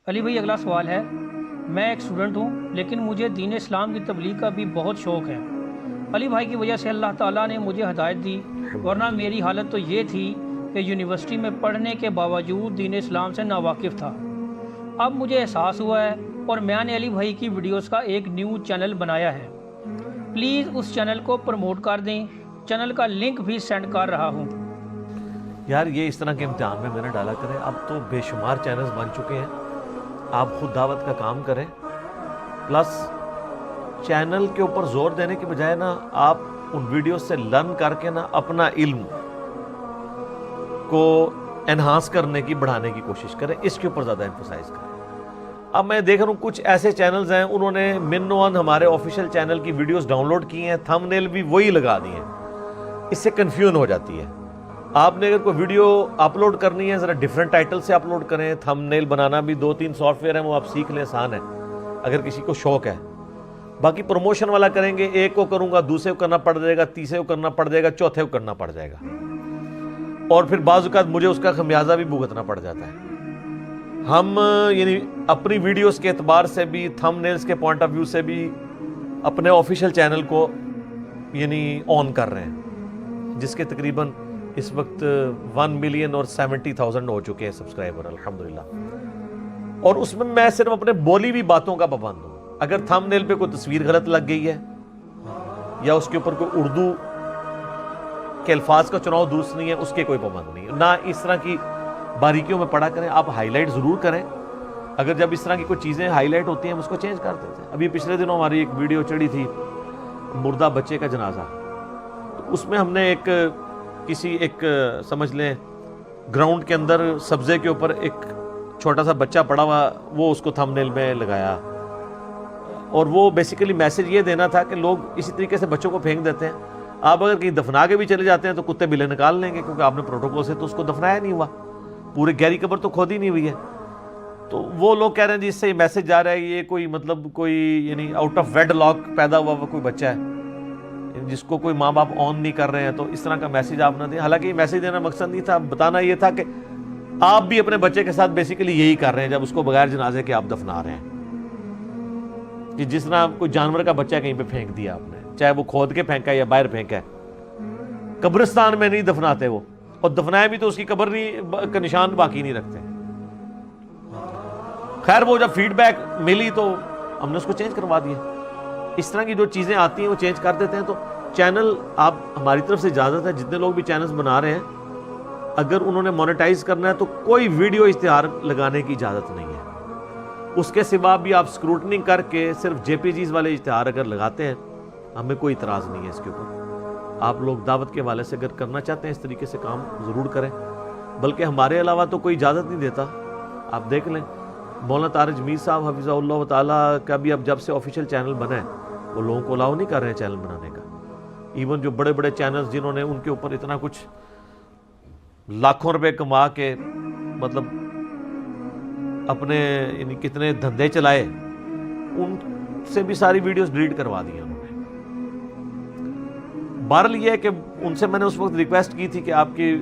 علی بھائی اگلا سوال ہے، میں ایک اسٹوڈنٹ ہوں لیکن مجھے دین اسلام کی تبلیغ کا بھی بہت شوق ہے۔ علی بھائی کی وجہ سے اللہ تعالیٰ نے مجھے ہدایت دی، ورنہ میری حالت تو یہ تھی کہ یونیورسٹی میں پڑھنے کے باوجود دین اسلام سے ناواقف تھا۔ اب مجھے احساس ہوا ہے اور میں نے علی بھائی کی ویڈیوز کا ایک نیو چینل بنایا ہے، پلیز اس چینل کو پروموٹ کر دیں، چینل کا لنک بھی سینڈ کر رہا ہوں۔ یار یہ اس طرح کے امتحان میں نے ڈالا کریں، اب تو بے شمار چینلز بن چکے ہیں، آپ خود دعوت کا کام کریں، پلس چینل کے اوپر زور دینے کی بجائے نا آپ ان ویڈیوز سے لرن کر کے نا اپنا علم کو انہانس کرنے کی بڑھانے کی کوشش کریں، اس کے اوپر زیادہ ایمفسائز کریں۔ اب میں دیکھ رہا ہوں کچھ ایسے چینلز ہیں انہوں نے من ون ہمارے آفیشیل چینل کی ویڈیوز ڈاؤن لوڈ کی ہیں، تھم نیل بھی وہی لگا دی ہیں، اس سے کنفیوژن ہو جاتی ہے۔ آپ نے اگر کوئی ویڈیو اپلوڈ کرنی ہے ذرا ڈیفرنٹ ٹائٹل سے اپلوڈ کریں، تھم نیل بنانا بھی 2-3 سافٹ ویئر ہیں، وہ آپ سیکھ لیں، آسان ہے اگر کسی کو شوق ہے۔ باقی پروموشن والا کریں گے، ایک کو کروں گا دوسرے کو کرنا پڑ جائے گا، تیسرے کو کرنا پڑ جائے گا، چوتھے کو کرنا پڑ جائے گا، اور پھر بعض اوقات مجھے اس کا خمیازہ بھی بھگتنا پڑ جاتا ہے۔ ہم یعنی اپنی ویڈیوز کے اعتبار سے بھی، تھم نیلز کے پوائنٹ آف ویو سے بھی اپنے آفیشیل چینل کو یعنی آن کر رہے ہیں، جس کے تقریباً اس وقت 1,70,000 ہو چکے ہیں سبسکرائبر الحمدللہ، اور اس میں صرف اپنے بولی بھی باتوں کا پابند ہوں۔ اگر تھم نیل پہ کوئی تصویر غلط لگ گئی ہے یا اس کے اوپر کوئی اردو کے الفاظ کا چناؤ درست نہیں ہے، اس کے کوئی پابند نہیں ہے۔ نہ اس طرح کی باریکیوں میں پڑھا کریں، آپ ہائی لائٹ ضرور کریں، اگر جب اس طرح کی کوئی چیزیں ہائی لائٹ ہوتی ہیں ہم اس کو چینج کر دیتے ہیں۔ ابھی پچھلے دنوں ہماری ایک ویڈیو چڑھی تھی مردہ بچے کا جنازہ، تو اس میں ہم نے ایک سمجھ لیں گراؤنڈ کے اندر سبزے کے اوپر ایک چھوٹا سا بچہ پڑا ہوا، وہ اس کو تھم نیل میں لگایا، اور وہ بیسیکلی میسج یہ دینا تھا کہ لوگ اسی طریقے سے بچوں کو پھینک دیتے ہیں، آپ اگر کہیں دفنا کے بھی چلے جاتے ہیں تو کتے بلے نکال لیں گے، کیونکہ آپ نے پروٹوکول سے تو اس کو دفنایا نہیں ہوا، پورے گہری قبر تو کھودی نہیں ہوئی ہے۔ تو وہ لوگ کہہ رہے ہیں جی اس سے یہ میسج جا رہا ہے یہ کوئی مطلب کوئی یعنی آؤٹ آف ویڈ لاک پیدا ہوا کوئی بچہ ہے جس کو کوئی ماں باپ آن نہیں کر رہے ہیں، تو اس طرح کا میسج آپ نہ دیں۔ حالانکہ یہ میسج دینا مقصد نہیں تھا، بتانا یہ تھا کہ آپ بھی اپنے بچے کے ساتھ بیسیکلی یہی کر رہے ہیں جب اس کو بغیر جنازے کے آپ دفنا رہے ہیں، کہ جس طرح کوئی جانور کا بچہ کہیں پہ پھینک دیا آپ نے، چاہے وہ کھود کے پھینکا یا باہر پھینکا ہے، قبرستان میں نہیں دفناتے وہ، اور دفنایا بھی تو اس کی قبر نہیں کا نشان باقی نہیں رکھتے۔ خیر وہ جب فیڈ بیک ملی تو ہم نے اس کو چینج کروا دیا۔ اس طرح کی جو چیزیں آتی ہیں وہ چینج کر دیتے ہیں۔ تو چینل آپ ہماری طرف سے اجازت ہے، جتنے لوگ بھی چینلز بنا رہے ہیں اگر انہوں نے مونیٹائز کرنا ہے تو کوئی ویڈیو اشتہار لگانے کی اجازت نہیں ہے، اس کے سوا بھی آپ اسکروٹنگ کر کے صرف جے پی جیز والے اشتہار اگر لگاتے ہیں ہمیں کوئی اعتراض نہیں ہے اس کے اوپر۔ آپ لوگ دعوت کے حوالے سے اگر کرنا چاہتے ہیں اس طریقے سے کام ضرور کریں، بلکہ ہمارے علاوہ تو کوئی اجازت نہیں دیتا۔ آپ دیکھ لیں مولانا طارق میر صاحب حفظہ اللہ تعالیٰ کا بھی اب جب سے آفیشیل چینل بنا ہے وہ لوگوں کو الاؤ نہیں کر رہے ہیں چینل بنانے کا۔ ایون جو بڑے بڑے چینلز جنہوں نے ان کے اوپر اتنا کچھ لاکھوں روپے کما کے مطلب اپنے یعنی کتنے دھندے چلائے، ان سے بھی ساری ویڈیوز ڈیلیٹ کروا دی انہوں نے۔ بہرحال یہ ہے کہ ان سے میں نے اس وقت ریکویسٹ کی تھی کہ آپ کی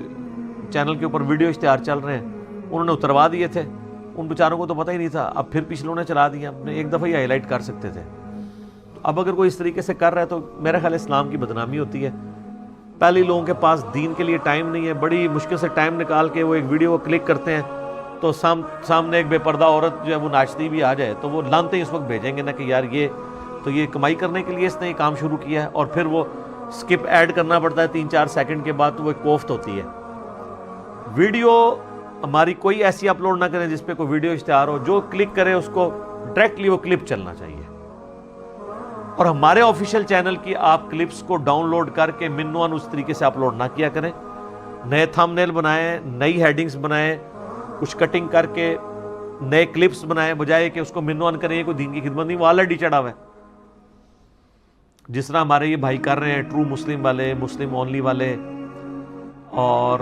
چینل کے اوپر ویڈیو اشتہار چل رہے ہیں، انہوں نے اتروا دیے تھے، ان بیچاروں کو تو پتہ ہی نہیں تھا، اب پھر پچھلوں نے چلا دیا، اپنے ایک دفعہ ہی ہائی لائٹ کر سکتے تھے۔ اب اگر کوئی اس طریقے سے کر رہا ہے تو میرا خیال اسلام کی بدنامی ہوتی ہے۔ پہلے لوگوں کے پاس دین کے لیے ٹائم نہیں ہے، بڑی مشکل سے ٹائم نکال کے وہ ایک ویڈیو کو کلک کرتے ہیں تو سامنے ایک بے پردہ عورت جو ہے وہ ناچتی بھی آ جائے تو وہ لانتے ہی اس وقت بھیجیں گے نا کہ یار یہ کمائی کرنے کے لیے اس نے یہ کام شروع کیا ہے، اور پھر وہ سکپ ایڈ کرنا پڑتا ہے 3-4 سیکنڈ کے بعد، تو وہ ایک کوفت ہوتی ہے۔ ویڈیو ہماری کوئی ایسی اپلوڈ نہ کریں جس پہ کوئی ویڈیو اشتہار ہو، جو کلک کرے اس کو ڈائریکٹلی وہ کلپ چلنا چاہیے، اور ہمارے آفیشیل چینل کی آپ کلپس کو ڈاؤن لوڈ کر کے منوان اس طریقے سے اپلوڈ نہ کیا کریں، نئے تھم نیل بنائیں، نئی ہیڈنگز بنائیں، کچھ کٹنگ کر کے نئے کلپس بنائیں، بجائے کہ اس کو منوان کریں۔ یہ کوئی دین کی خدمت نہیں، وہ آلریڈی چڑھا ہوا ہے، جس طرح ہمارے یہ بھائی کر رہے ہیں ٹرو مسلم والے، مسلم اونلی والے، اور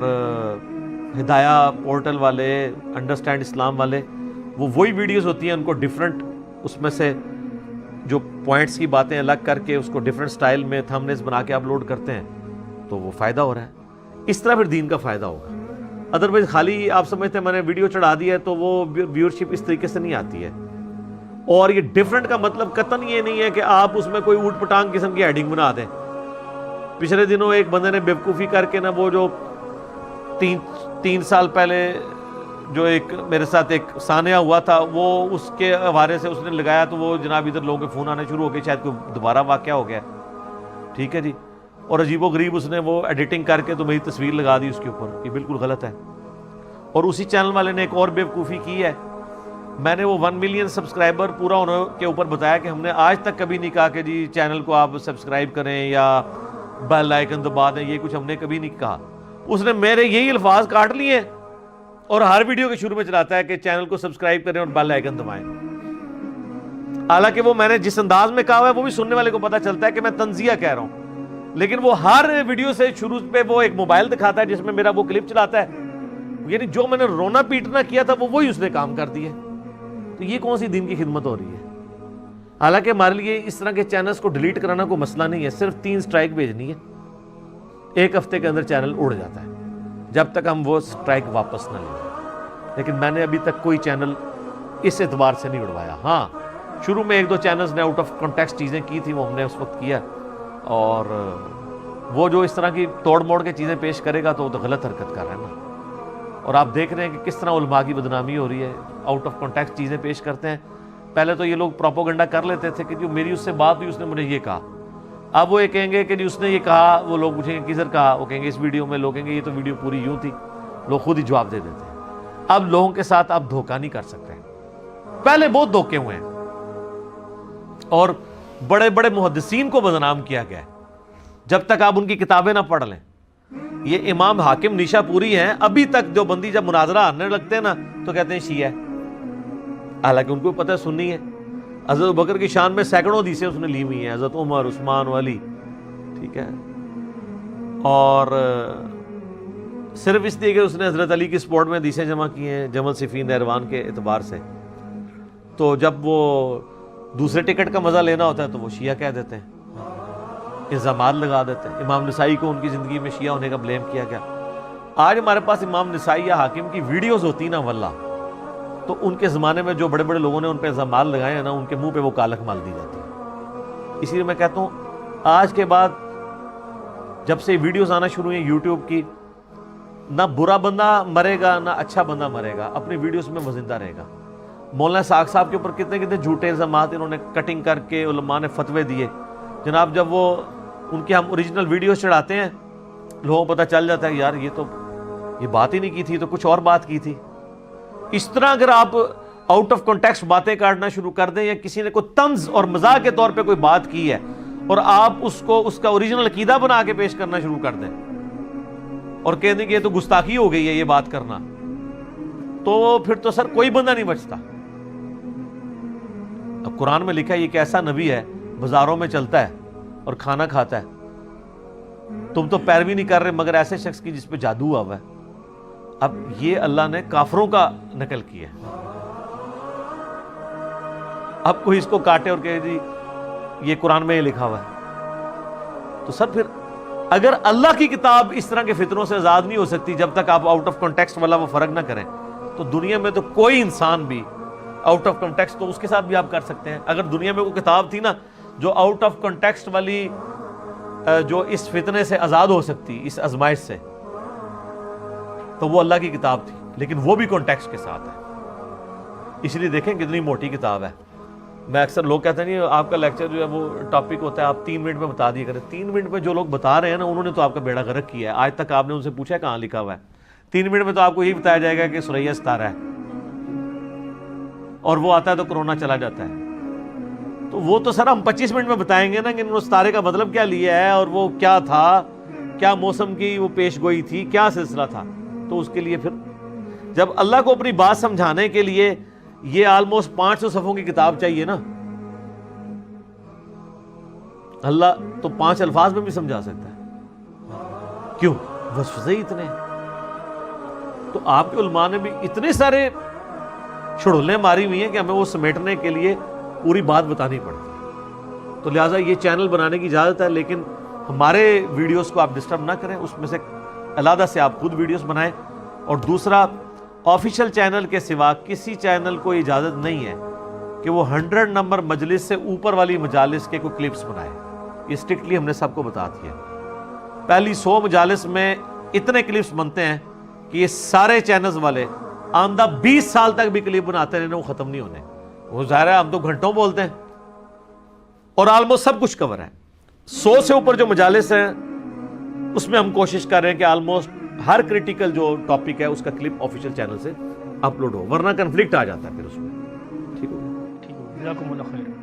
ہدایہ پورٹل والے، انڈرسٹینڈ اسلام والے، وہ وہی ویڈیوز ہوتی ہیں، ان کو ڈیفرنٹ اس میں سے جو پوائنٹس کی باتیں الگ کر کے اس کو ڈیفرنٹ سٹائل میں تھمبنیلز بنا کے اپلوڈ کرتے ہیں، تو وہ فائدہ ہو رہا ہے۔ اس طرح پھر دین کا فائدہ ہوگا۔ ادروائز خالی آپ سمجھتے ہیں میں نے ویڈیو چڑھا دی ہے تو وہ ویورشپ اس طریقے سے نہیں آتی ہے. اور یہ ڈیفرنٹ کا مطلب قطعاً یہ نہیں ہے کہ آپ اس میں کوئی اوٹ پٹانگ قسم کی ہیڈنگ بنا دیں. پچھلے دنوں ایک بندے نے بیوقوفی کر کے نا وہ جو 3 سال پہلے جو ایک میرے ساتھ ایک سانحہ ہوا تھا وہ اس کے حوالے سے اس نے لگایا تو وہ جناب ادھر لوگوں کے فون آنے شروع ہو گئے, شاید کوئی دوبارہ واقعہ ہو گیا, ٹھیک ہے جی. اور عجیب و غریب اس نے وہ ایڈیٹنگ کر کے تو میری تصویر لگا دی اس کے اوپر, یہ بالکل غلط ہے. اور اسی چینل والے نے ایک اور بیوقوفی کی ہے. میں نے وہ 1 ملین سبسکرائبر پورا ہونے کے اوپر بتایا کہ ہم نے آج تک کبھی نہیں کہا کہ جی چینل کو آپ سبسکرائب کریں یا بیل آئیکن دبا دیں, یہ کچھ ہم نے کبھی نہیں کہا. اس نے میرے یہی الفاظ کاٹ لیے اور ہر ویڈیو کے شروع میں چلاتا ہے کہ چینل کو سبسکرائب کریں اور بیل آئیکن دبائیں. حالانکہ وہ میں نے جس انداز میں کہا ہوا ہے وہ بھی سننے والے کو پتہ چلتا ہے کہ میں تنزیہ کہہ رہا ہوں, لیکن وہ ہر ویڈیو سے شروع پہ وہ ایک موبائل دکھاتا ہے جس میں میرا وہ کلپ چلاتا ہے, یعنی جو میں نے رونا پیٹنا کیا تھا وہ وہی اس نے کام کر دیا. تو یہ کون سی دین کی خدمت ہو رہی ہے؟ حالانکہ ہمارے لیے اس طرح کے چینلز کو ڈیلیٹ کرانا کوئی مسئلہ نہیں ہے, صرف 3 سٹرائک بھیجنی ہے, 1 ہفتے کے اندر چینل اڑ جاتا ہے جب تک ہم وہ سٹرائک واپس نہ لیں. لیکن میں نے ابھی تک کوئی چینل اس اعتبار سے نہیں اڑوایا. ہاں شروع میں 1-2 چینلز نے آؤٹ آف کانٹیکسٹ چیزیں کی تھی, وہ ہم نے اس وقت کیا, اور وہ جو اس طرح کی توڑ موڑ کے چیزیں پیش کرے گا تو وہ تو غلط حرکت کر رہا ہے نا. اور آپ دیکھ رہے ہیں کہ کس طرح علماء کی بدنامی ہو رہی ہے, آؤٹ آف کانٹیکسٹ چیزیں پیش کرتے ہیں. پہلے تو یہ لوگ پروپوگنڈا کر لیتے تھے کہ جو میری اس سے بات ہوئی اس نے مجھے یہ کہا, اب وہ یہ کہیں گے کہ اس نے یہ کہا, وہ لوگ پوچھیں گے کدھر کہا, وہ کہیں گے اس ویڈیو میں, لوگ کہیں گے یہ تو ویڈیو پوری یوں تھی, لوگ خود ہی جواب دے دیتے ہیں. اب لوگوں کے ساتھ آپ دھوکہ نہیں کر سکتے, پہلے بہت دھوکے ہوئے ہیں اور بڑے بڑے محدثین کو بدنام کیا گیا ہے جب تک آپ ان کی کتابیں نہ پڑھ لیں. یہ امام حاکم نیشا پوری ہیں, ابھی تک جو بندی جب مناظرہ آنے لگتے ہیں نا تو کہتے ہیں شیعہ ہے, حالانکہ ان کو پتہ ہے سنی ہے. حضرت بکر کی شان میں سینکڑوں حدیثیں اس نے لی ہوئی ہیں, حضرت عمر, عثمان و علی, ٹھیک ہے. اور صرف اس لیے کہ اس نے حضرت علی کی سپورٹ میں حدیثیں جمع کی ہیں جمل صفین نہروان کے اعتبار سے, تو جب وہ دوسرے ٹکٹ کا مزہ لینا ہوتا ہے تو وہ شیعہ کہہ دیتے ہیں, الزامات لگا دیتے ہیں. امام نسائی کو ان کی زندگی میں شیعہ ہونے کا بلیم کیا گیا. آج ہمارے پاس امام نسائی یا حاکم کی ویڈیوز ہوتی نا واللہ, تو ان کے زمانے میں جو بڑے بڑے لوگوں نے ان پہ الزامات لگائے ہیں نا, ان کے منہ پہ وہ کالک مال دی جاتی ہے. اسی لیے میں کہتا ہوں آج کے بعد جب سے ویڈیوز آنا شروع ہوئی یوٹیوب کی, نہ برا بندہ مرے گا نہ اچھا بندہ مرے گا, اپنی ویڈیوز میں وہ زندہ رہے گا. مولانا ساق صاحب کے اوپر کتنے کتنے جھوٹے الزامات انہوں نے کٹنگ کر کے علماء نے فتوے دیے. جناب جب وہ ان کے ہم اوریجنل ویڈیوز چڑھاتے ہیں لوگوں کو پتہ چل جاتا ہے یار یہ بات ہی نہیں کی تھی, تو کچھ اور بات کی تھی. اس طرح اگر آپ آؤٹ آف کانٹیکسٹ باتیں کاٹنا شروع کر دیں یا کسی نے کوئی طنز اور مزاح کے طور پہ کوئی بات کی ہے اور آپ اس کو اس کا اوریجنل عقیدہ بنا کے پیش کرنا شروع کر دیں اور کہہ دیں کہ یہ تو گستاخی ہو گئی ہے یہ بات کرنا, تو پھر تو سر کوئی بندہ نہیں بچتا. اب قرآن میں لکھا ہے یہ ایک ایسا نبی ہے بازاروں میں چلتا ہے اور کھانا کھاتا ہے, تم تو پیروی نہیں کر رہے مگر ایسے شخص کی جس پہ جادو ہوا ہے. اب یہ اللہ نے کافروں کا نقل کیا ہے, اب کوئی اس کو کاٹے اور کہے جی یہ قرآن میں یہ لکھا ہوا ہے. تو سر پھر اگر اللہ کی کتاب اس طرح کے فتنوں سے آزاد نہیں ہو سکتی جب تک آپ آؤٹ آف کانٹیکسٹ والا وہ فرق نہ کریں, تو دنیا میں تو کوئی انسان بھی آؤٹ آف کانٹیکسٹ تو اس کے ساتھ بھی آپ کر سکتے ہیں. اگر دنیا میں کوئی کتاب تھی نا جو آؤٹ آف کانٹیکسٹ والی جو اس فتنے سے آزاد ہو سکتی, اس آزمائش سے, تو وہ اللہ کی کتاب تھی, لیکن وہ بھی کانٹیکسٹ کے ساتھ ہے. اس لیے دیکھیں کتنی موٹی کتاب ہے. میں اکثر لوگ کہتے ہیں نہیں آپ کا لیکچر جو ہے وہ ٹاپک ہوتا ہے آپ 3 منٹ میں بتا دیا کریں. 3 منٹ میں جو لوگ بتا رہے ہیں نا انہوں نے تو آپ کا بیڑا غرق کیا ہے. آج تک آپ نے ان سے پوچھا ہے کہاں لکھا ہوا ہے؟ 3 منٹ میں تو آپ کو یہی بتایا جائے گا کہ سورہ ستارہ ہے, اور وہ آتا ہے تو کرونا چلا جاتا ہے. تو وہ تو سر ہم 25 منٹ میں بتائیں گے نا کہ انہوں نے ستارے کا مطلب کیا لیا ہے اور وہ کیا تھا, کیا موسم کی وہ پیش گوئی تھی, کیا سلسلہ تھا. تو اس کے لیے پھر جب اللہ کو اپنی بات سمجھانے کے لیے یہ آلموسٹ 500 صفحوں کی کتاب چاہیے نا, اللہ تو 5 الفاظ میں بھی سمجھا سکتا ہے. کیوں؟ وصف سے اتنے. تو آپ کے علماء نے بھی اتنے سارے چھڑولیں ماری ہوئی ہیں کہ ہمیں وہ سمیٹنے کے لیے پوری بات بتانی پڑتی ہے. تو لہٰذا یہ چینل بنانے کی اجازت ہے, لیکن ہمارے ویڈیوز کو آپ ڈسٹرب نہ کریں, اس میں سے علیحدہ سے آپ خود ویڈیوز بنائیں اور دوسرا آفیشیل چینل کے سوا کسی چینل کو اجازت نہیں ہے کہ وہ 100 نمبر مجلس سے اوپر والی مجالس کے کوئی کلپس بنائے. یہ اسٹرکٹلی ہم نے سب کو بتا دیا. پہلی 100 مجالس میں اتنے کلپس بنتے ہیں کہ یہ سارے چینلز والے آمدہ 20 سال تک بھی کلپ بناتے رہنے, وہ ختم نہیں ہونے. وہ ظاہر ہے ہم تو گھنٹوں بولتے ہیں اور آلموسٹ سب کچھ کور ہے. 100 سے اوپر جو مجالس ہیں اس میں ہم کوشش کر رہے ہیں کہ آلموسٹ ہر کریٹیکل جو ٹاپک ہے اس کا کلپ آفیشیل چینل سے اپلوڈ ہو, ورنہ کنفلکٹ آ جاتا ہے پھر اس میں. ٹھیک ہو گیا. ٹھیک ہے, جزاکم اللہ خیر.